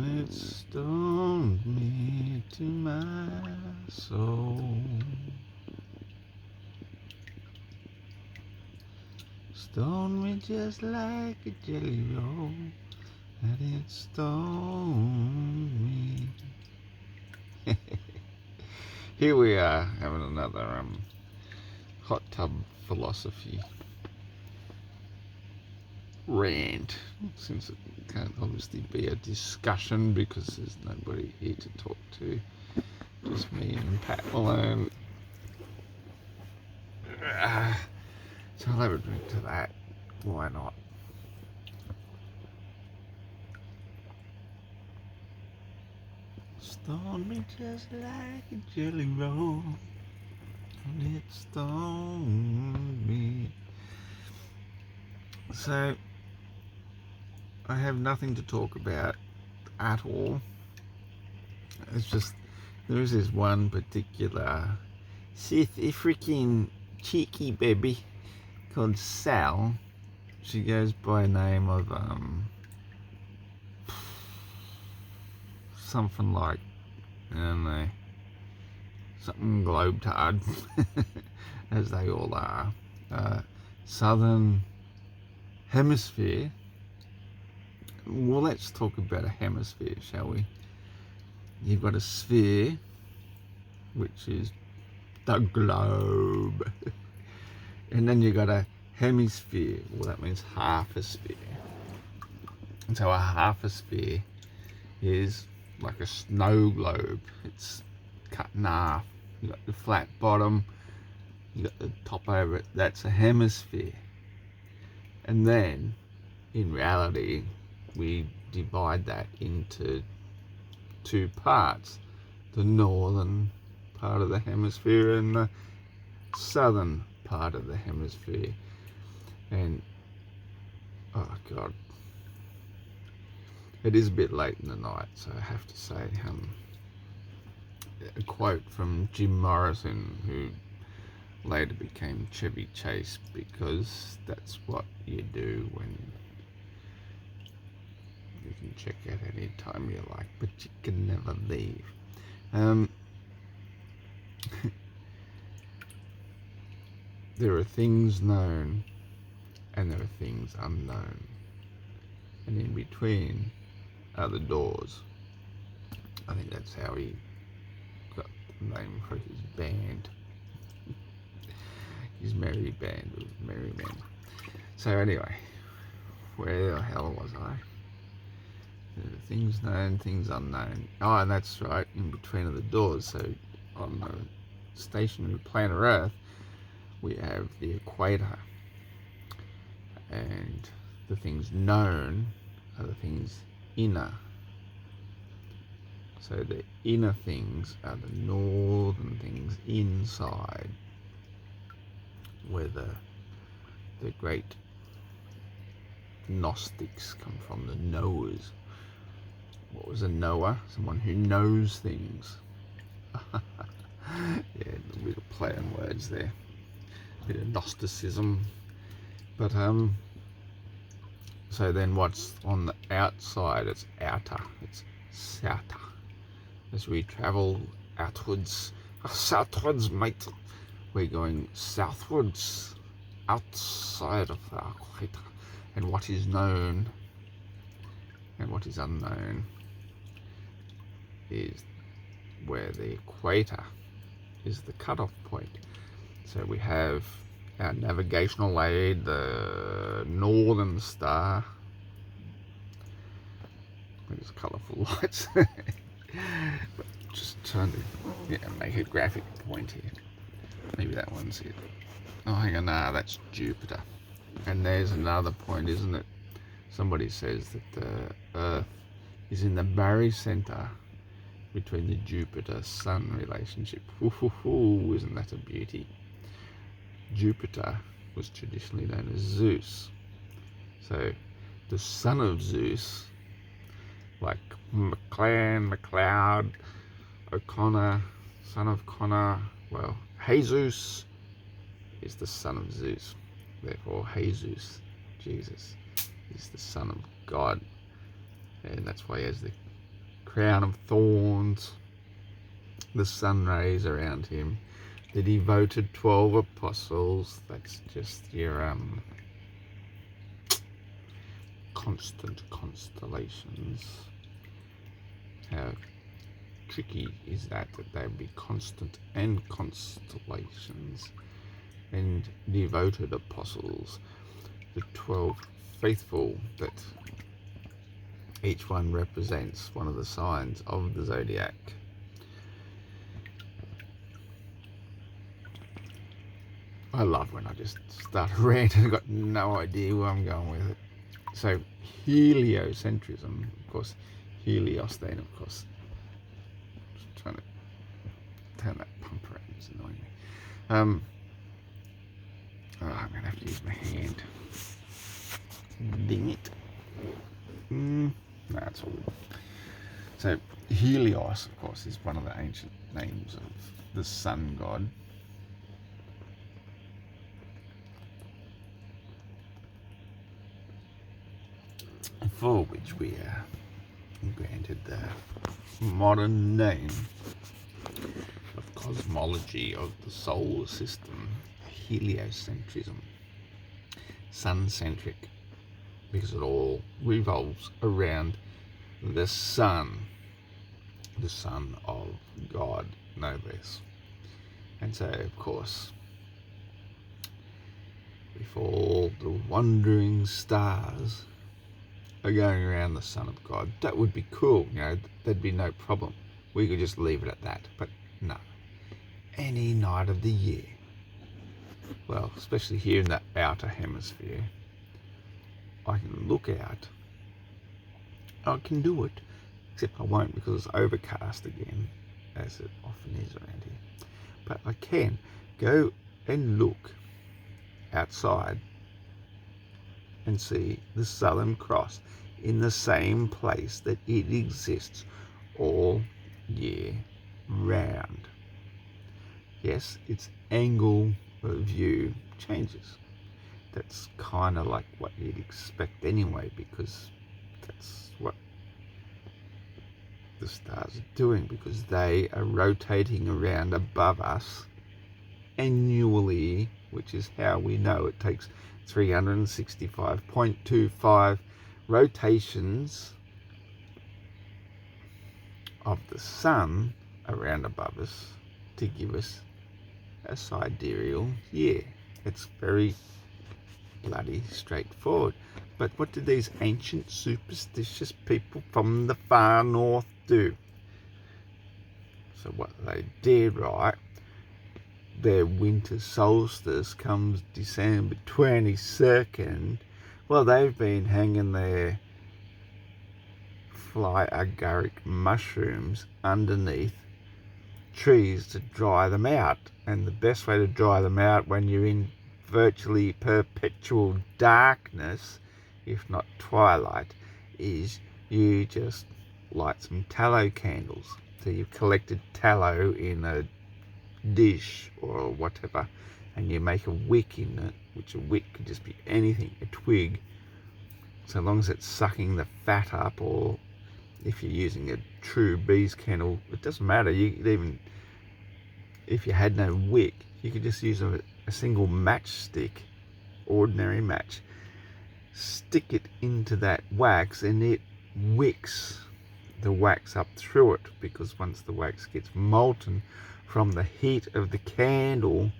and it stoned me to my soul. Stoned me just like a jelly roll, and it stoned me. Here we are having another hot tub philosophy rant, since it can't obviously be a discussion because there's nobody here to talk to, just me and Pat Malone. So I'll have a drink to that, why not? Stoned me just like a jelly roll, and it stoned me. So I have nothing to talk about at all. It's just there is this one particular South African cheeky baby called Sal. She goes by a name of something like, I don't know, something globetard, as they all are. Southern Hemisphere. Well, let's talk about a hemisphere, shall we? You've got a sphere, which is the globe, and then you've got a hemisphere. Well, that means half a sphere. And so a half a sphere is like a snow globe. It's cut in half. You got the flat bottom, you got the top over it. That's a hemisphere. And then in reality we divide that into two parts, the northern part of the hemisphere and the southern part of the hemisphere. And oh god, it is a bit late in the night, so I have to say a quote from Jim Morrison, who later became Chevy Chase, because that's what you do when you can check out any time you like, but you can never leave. There are things known and there are things unknown, and in between are the doors. I think that's how he got the name for his band, his merry band of merry men. So anyway, where the hell was I? There are things known, things unknown. Oh, and that's right, in between are the doors. So on the stationary planet Earth, we have the equator, and the things known are the things inner. So the inner things are the northern things inside, where the great Gnostics come from, the knowers. What was a knower? Someone who knows things. Yeah, a bit of play on words there. A bit of Gnosticism. But so then what's on the outside? It's outer. It's souter. As we travel outwards, southwards, mate. We're going southwards, outside of the equator. And what is known and what is unknown is where the equator is the cutoff point. So we have our navigational aid, the Northern Star. There's colourful lights. But just trying to make a graphic point here. Maybe that one's it. Oh, hang on, nah, that's Jupiter. And there's another point, isn't it? Somebody says that the Earth is in the barycenter between the Jupiter-Sun relationship. Ooh, isn't that a beauty? Jupiter was traditionally known as Zeus. So the son of Zeus, like McLean, McLeod, O'Connor, son of Connor, well, Jesus is the son of Zeus. Therefore, Jesus is the son of God. And that's why he has the crown of thorns, the sun rays around him, the devoted 12 apostles. That's just your constant constellations. How tricky is that they would be constant and constellations, and devoted apostles, the 12 faithful, that each one represents one of the signs of the zodiac. I love when I just start a rant and I've got no idea where I'm going with it. So heliocentrism, of course, Helios then, of course. Just trying to turn that pump around, it's annoying me. I'm going to have to use my hand. Ding it. No, it's all good. So Helios, of course, is one of the ancient names of the sun god. For which we are granted the modern name of cosmology of the solar system, heliocentrism, sun-centric, because it all revolves around the sun of God, no less. And so, of course, if all the wandering stars are going around the Son of God, that would be cool, there'd be no problem. We could just leave it at that, but no. Any night of the year, well, especially here in the outer hemisphere, I can look out. I can do it, except I won't because it's overcast again, as it often is around here. But I can go and look outside and see the Southern Cross in the same place that it exists all year round. Yes, its angle of view changes. That's kind of like what you'd expect anyway, because that's what the stars are doing, because they are rotating around above us annually, which is how we know it takes 365.25 rotations of the sun around above us to give us a sidereal year. It's very bloody straightforward. But what did these ancient superstitious people from the far north do? So what they did, right, their winter solstice comes December 22nd. Well, they've been hanging their fly agaric mushrooms underneath trees to dry them out. And the best way to dry them out when you're in virtually perpetual darkness, if not twilight, is you just light some tallow candles. So you've collected tallow in a dish or whatever, and you make a wick in it, which a wick could just be anything, a twig, so long as it's sucking the fat up. Or if you're using a true bees candle, it doesn't matter. You could even, if you had no wick, you could just use a single matchstick, ordinary match, stick it into that wax, and it wicks the wax up through it, because once the wax gets molten from the heat of the candle,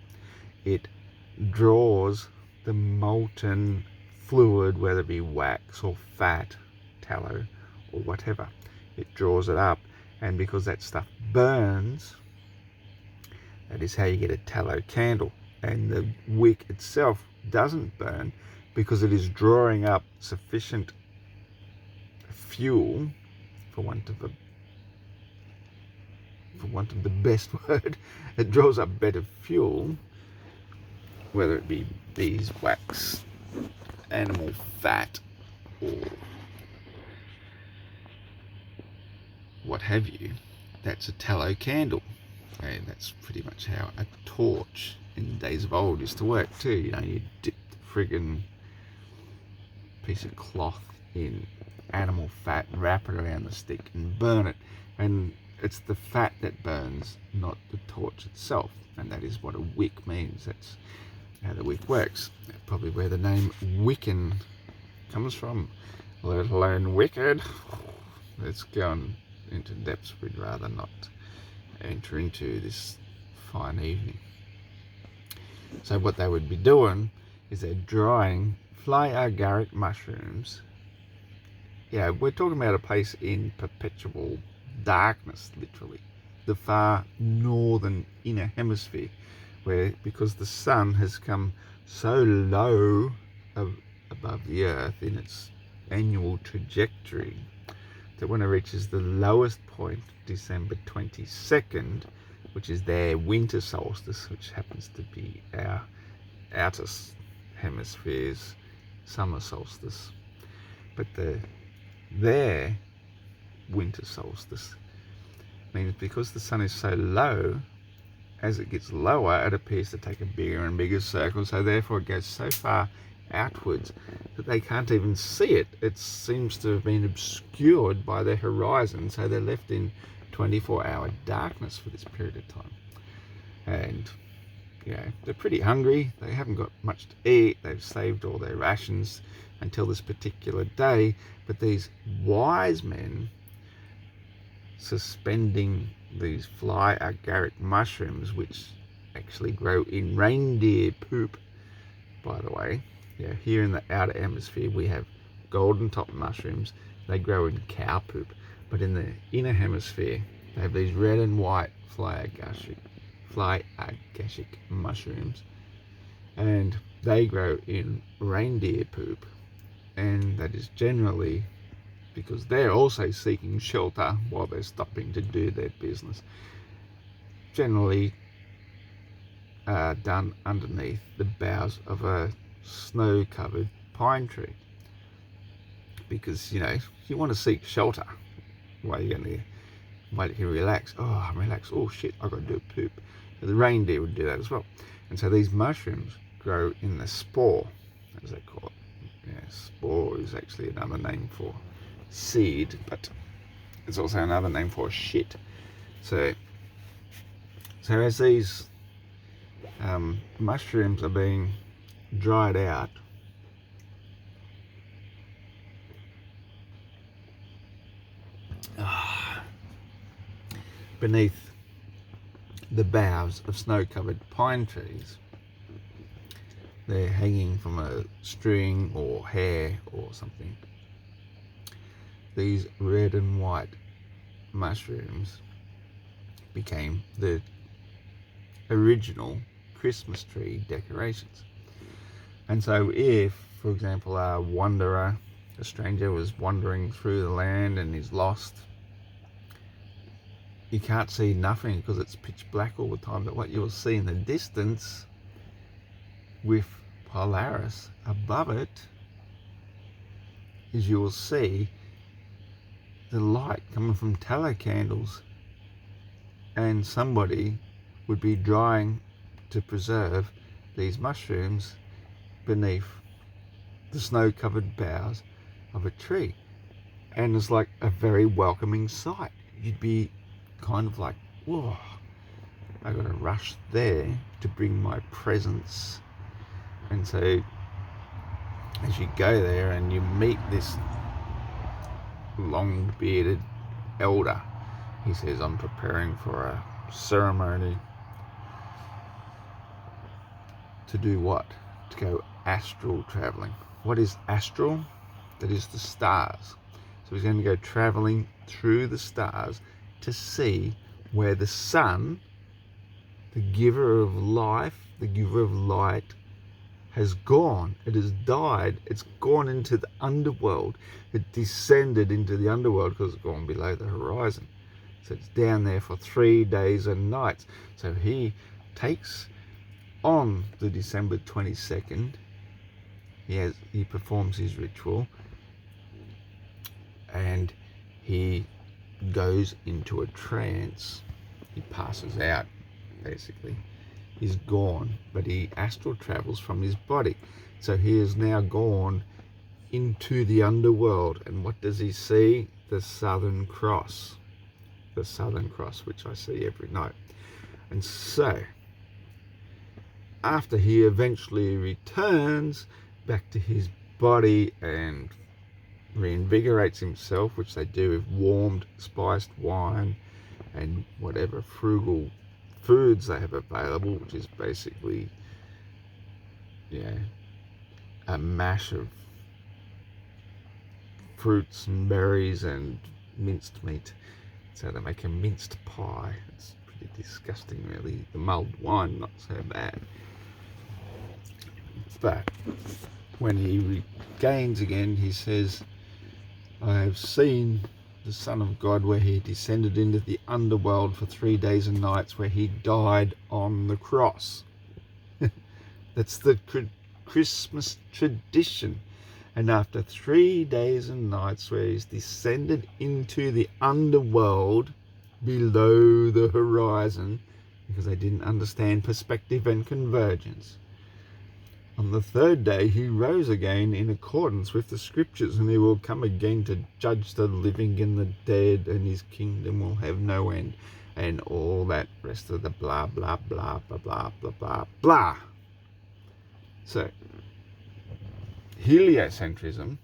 it draws the molten fluid, whether it be wax or fat, tallow or whatever. It draws it up, and because that stuff burns, that is how you get a tallow candle. And the wick itself doesn't burn because it is drawing up sufficient fuel, for want of the best word, it draws up better fuel, whether it be beeswax, animal fat, or what have you. That's a tallow candle. Okay, that's pretty much how a torch in the days of old used to work too. You dip the friggin' piece of cloth in animal fat and wrap it around the stick and burn it. And it's the fat that burns, not the torch itself. And that is what a wick means. That's how the wick works. That's probably where the name Wiccan comes from, let alone wicked. Let's go into depths we'd rather not enter into this fine evening. So what they would be doing is they're drying fly agaric mushrooms. Yeah, we're talking about a place in perpetual darkness, literally. The far northern inner hemisphere, where because the sun has come so low above the earth in its annual trajectory that when it reaches the lowest point, December 22nd, which is their winter solstice, which happens to be our outer hemisphere's summer solstice, but their winter solstice means because the sun is so low, as it gets lower, it appears to take a bigger and bigger circle, so therefore it goes so far outwards that they can't even see it. It seems to have been obscured by the horizon, so they're left in 24-hour darkness for this period of time. And they're pretty hungry, they haven't got much to eat, they've saved all their rations until this particular day, but these wise men suspending these fly agaric mushrooms, which actually grow in reindeer poop, by the way. Yeah, here in the outer hemisphere we have golden top mushrooms, they grow in cow poop, but in the inner hemisphere they have these red and white fly agaric mushrooms, and they grow in reindeer poop, and that is generally because they're also seeking shelter while they're stopping to do their business. Generally done underneath the boughs of a snow-covered pine tree, because you want to seek shelter while you can relax. Oh, relax. Oh shit, I've got to do a poop. So the reindeer would do that as well. And so these mushrooms grow in the spore, as they call it. Yeah, spore is actually another name for seed, but it's also another name for shit. So as these mushrooms are being dried out, beneath the boughs of snow-covered pine trees, they're hanging from a string or hair or something. These red and white mushrooms became the original Christmas tree decorations. And so if, for example, a stranger was wandering through the land and is lost, you can't see nothing because it's pitch black all the time, but what you'll see in the distance with Polaris above it is you will see the light coming from tallow candles, and somebody would be drying to preserve these mushrooms beneath the snow-covered boughs of a tree. And it's like a very welcoming sight. You'd be kind of like, whoa, I gotta rush there to bring my presents. And so as you go there and you meet this long bearded elder, he says, I'm preparing for a ceremony. To do what? To go astral traveling. What is astral? That is the stars. So he's going to go traveling through the stars to see where the sun, the giver of life, the giver of light, has gone. It has died. It's gone into the underworld. It descended into the underworld because it's gone below the horizon. So it's down there for 3 days and nights. So he takes on the December 22nd, he performs his ritual, and he goes into a trance. He passes out, basically. He's gone, but he astral travels from his body. So he is now gone into the underworld. And what does he see? The Southern Cross. The Southern Cross, which I see every night. And so, after he eventually returns back to his body and reinvigorates himself, which they do with warmed, spiced wine and whatever frugal foods they have available, which is basically, a mash of fruits and berries and minced meat. So they make a minced pie. It's pretty disgusting, really. The mulled wine, not so bad. But when he regains again, he says, I have seen the Son of God where he descended into the underworld for 3 days and nights, where he died on the cross. That's the Christmas tradition. And after 3 days and nights where he's descended into the underworld below the horizon, because they didn't understand perspective and convergence, on the third day he rose again in accordance with the scriptures, and he will come again to judge the living and the dead, and his kingdom will have no end, and all that rest of the blah blah blah blah blah blah blah blah. So heliocentrism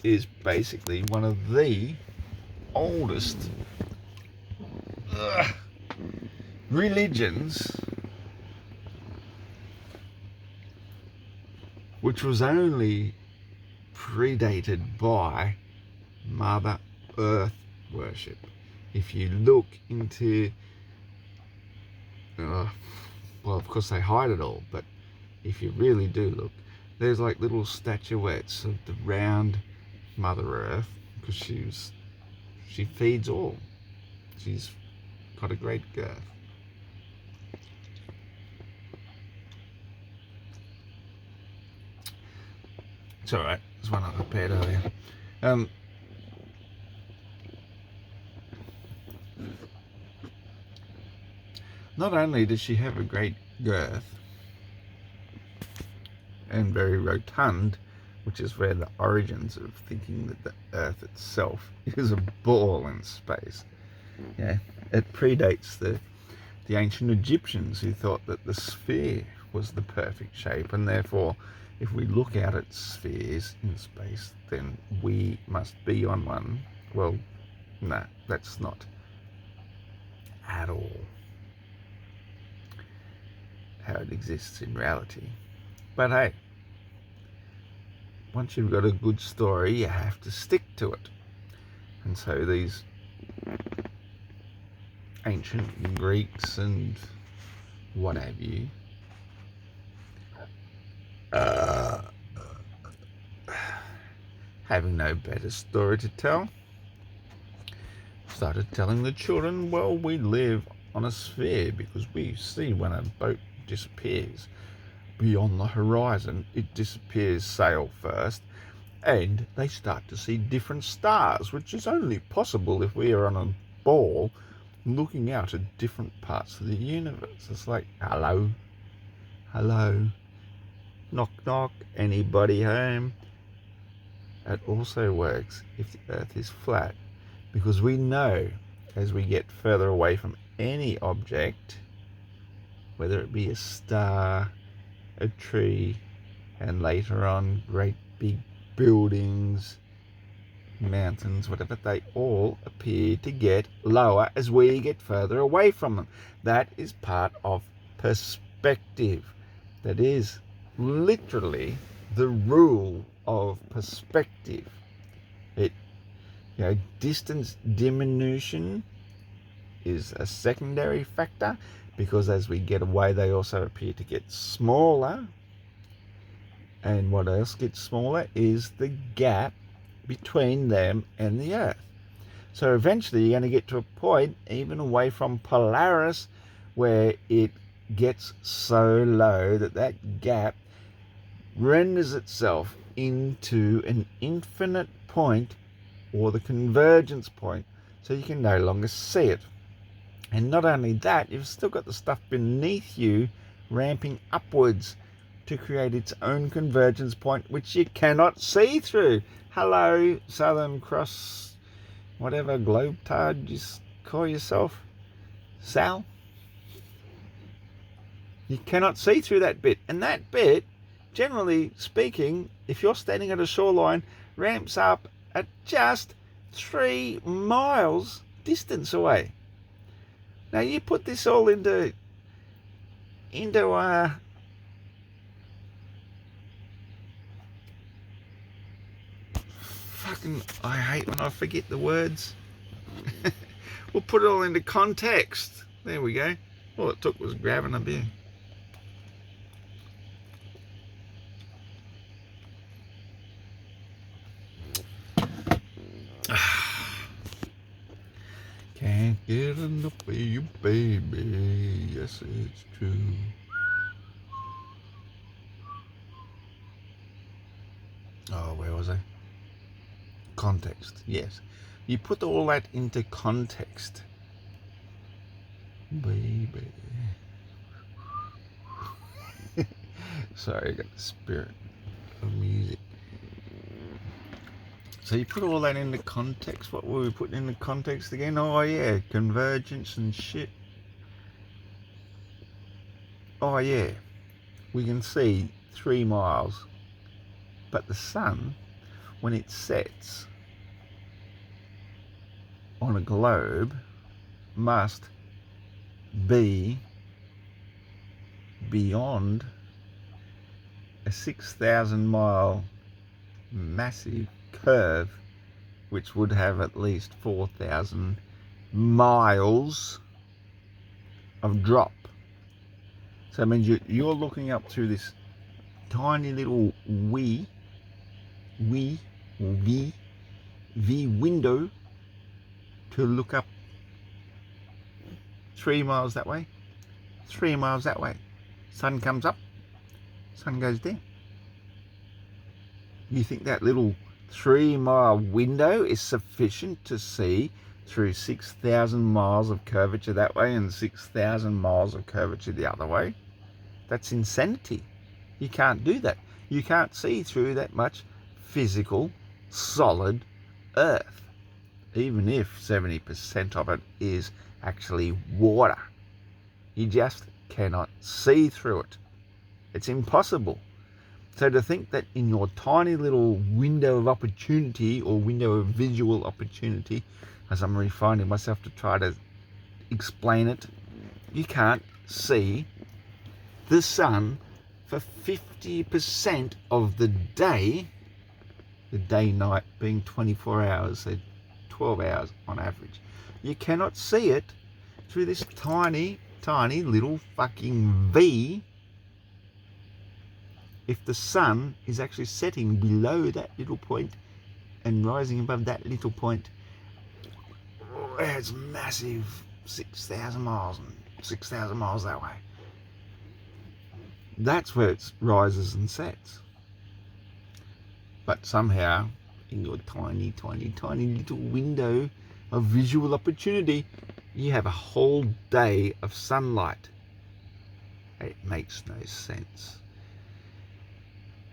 is basically one of the oldest religions, which was only predated by Mother Earth worship. If you look into, well, of course they hide it all, but if you really do look, there's like little statuettes of the round Mother Earth, because she feeds all. She's got a great girth. It's alright, there's one I prepared earlier. Not only does she have a great girth and very rotund, which is where the origins of thinking that the Earth itself is a ball in space. Yeah, it predates the ancient Egyptians, who thought that the sphere was the perfect shape, and therefore if we look out at spheres in space, then we must be on one. Well, no, that's not at all how it exists in reality. But hey, once you've got a good story, you have to stick to it. And so these ancient Greeks and what have you, having no better story to tell, started telling the children, well, we live on a sphere because we see when a boat disappears beyond the horizon, it disappears sail first, and they start to see different stars, which is only possible if we are on a ball looking out at different parts of the universe. It's like, hello, knock knock, anybody home? It also works if the Earth is flat, because we know as we get further away from any object, whether it be a star, a tree, and later on great big buildings, mountains, whatever, they all appear to get lower as we get further away from them. That is part of perspective. That is literally the rule of perspective. Distance diminution is a secondary factor, because as we get away, they also appear to get smaller. And what else gets smaller is the gap between them and the Earth. So eventually you're going to get to a point, even away from Polaris, where it gets so low that that gap renders itself into an infinite point, or the convergence point, so you can no longer see it. And not only that, you've still got the stuff beneath you ramping upwards to create its own convergence point, which you cannot see through. Hello, Southern Cross, whatever globetard you call yourself. Sal, you cannot see through that bit. And that bit, generally speaking, if you're standing at a shoreline, ramps up at just 3 miles distance away. Now you put this all into fucking, I hate when I forget the words. We'll put it all into context. There we go. All it took was grabbing a beer. Can't get enough of you, baby. Yes, it's true. Oh, where was I? Context, yes. You put all that into context, baby. Sorry, I got the spirit of music. So you put all that into context. What were we putting into context again? Oh yeah, convergence and shit. Oh yeah, we can see 3 miles, but the sun, when it sets on a globe, must be beyond a 6,000 mile massive curve, which would have at least 4,000 miles of drop. So it means you're looking up through this tiny little V window to look up 3 miles that way, 3 miles that way. Sun comes up, sun goes down. You think that little 3 mile window is sufficient to see through 6,000 miles of curvature that way and 6,000 miles of curvature the other way? That's insanity. You can't do that. You can't see through that much physical, solid Earth, even if 70% of it is actually water. You just cannot see through it. It's impossible. So to think that in your tiny little window of opportunity, or window of visual opportunity, as I'm refining myself to try to explain it, you can't see the sun for 50% of the day night being 24 hours, so 12 hours on average. You cannot see it through this tiny little fucking V if the sun is actually setting below that little point and rising above that little point. It's massive, 6,000 miles and 6,000 miles that way. That's where it rises and sets. But somehow, in your tiny little window of visual opportunity, you have a whole day of sunlight. It makes no sense.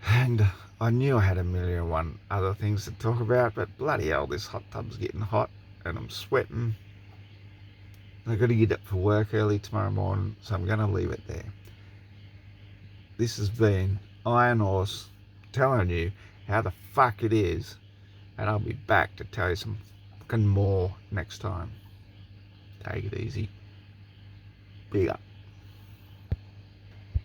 And I knew I had a million and one other things to talk about, but bloody hell, this hot tub's getting hot and I'm sweating. I've got to get up for work early tomorrow morning, so I'm going to leave it there. This has been Iron Horse telling you how the fuck it is, and I'll be back to tell you some fucking more next time. Take it easy. Big up.